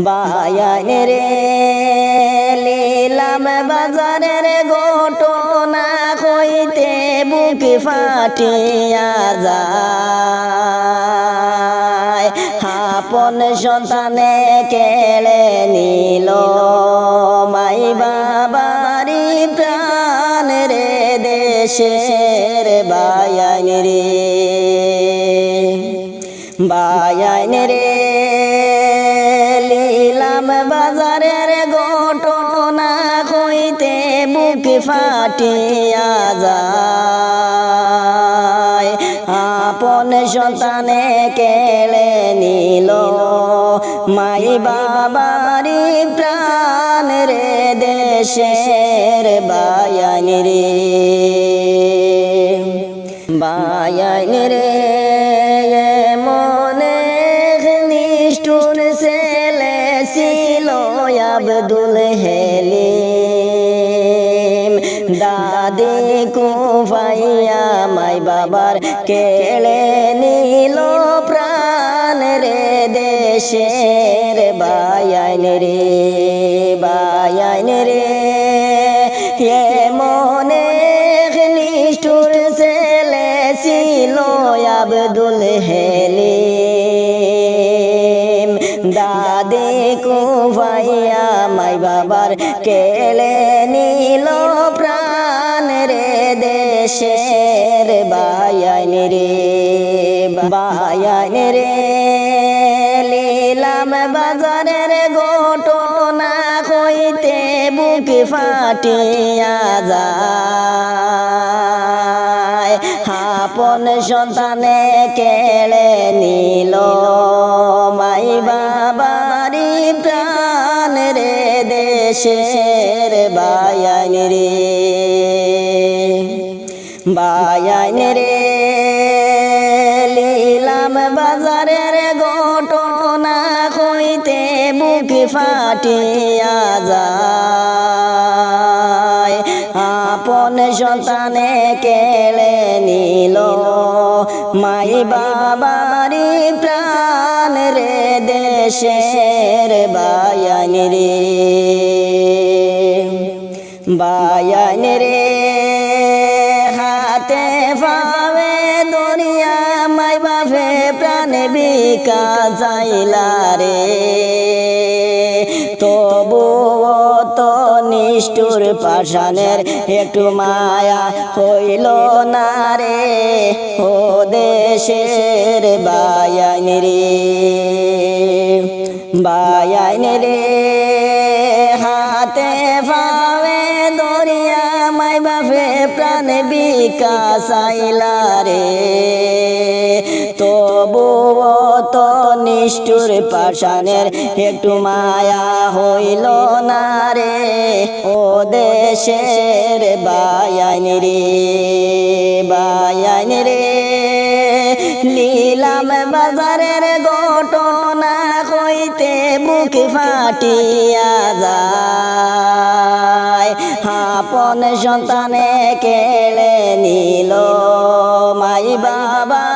বায়ান রে লীলাম বাজারের ঘটনা কইতে বুক ফাটিয়া যায়। আপন সন্তানে কেড়ে নিল মাই বাবারি প্রাণ রে দেশের বায়ান রে বায়ান রে লীলাম বাজারের ঘটনা কইতে বুক ফাটিয়া যায়। আপন সন্তানে কেড়ে নিল মাই বাবারি প্রাণ রে দেশের বায়ান রে বায়ান রে মনে নিষ্ঠুর ছেলে ছিল আব্দুল হেলিম। দাদি কুফাইয়া মাই বাবার কেড়ে নিল প্রাণ রে দেশের বায়ান রে বায়ান রে মনে নিষ্ঠুর ছেলে ছিল আব্দুল হেলিম। দাদি কুফাইয়া মাই বাবার কেড়ে নিল প্রাণ রে দেশের বায়ান রে বায়ান রে লীলাম বাজারের ঘটনা কইতে বুক ফাটিয়া যায়। আপন সন্তানে কেড়ে নিল মাই বাবারি প্রাণ রে দেশের বায়ান রে বায়ান রে লীলাম বাজারের ঘটনা কইতে বুক ফাটিয়া যায়। আপন সন্তানে কেড়ে নিল মাই বাবারি প্রাণ রে দেশের বায়ান রে বায়ান রে হাতে পাবে দুনিয়া মাই বাপে প্রাণ বিকা যাইলা রে। তবু তো নিষ্ঠুর পাষাণের একটু মায়া হইল না রে ও দেশের বায়ান রে বায়ান রে হাতে পাবে দরিয়া মাই বাপে প্রাণ বিকা চাইলা রে। তবু তো নিষ্ঠুর পাষাণের একটু মায়া হইল না রে ও দেশের বায়ান রে বায়ান রে লীলাম বাজারের ঘটনা কইতে বুক ফাটিয়া যায়। আপন সন্তানে কেড়ে নিল মাই বাবা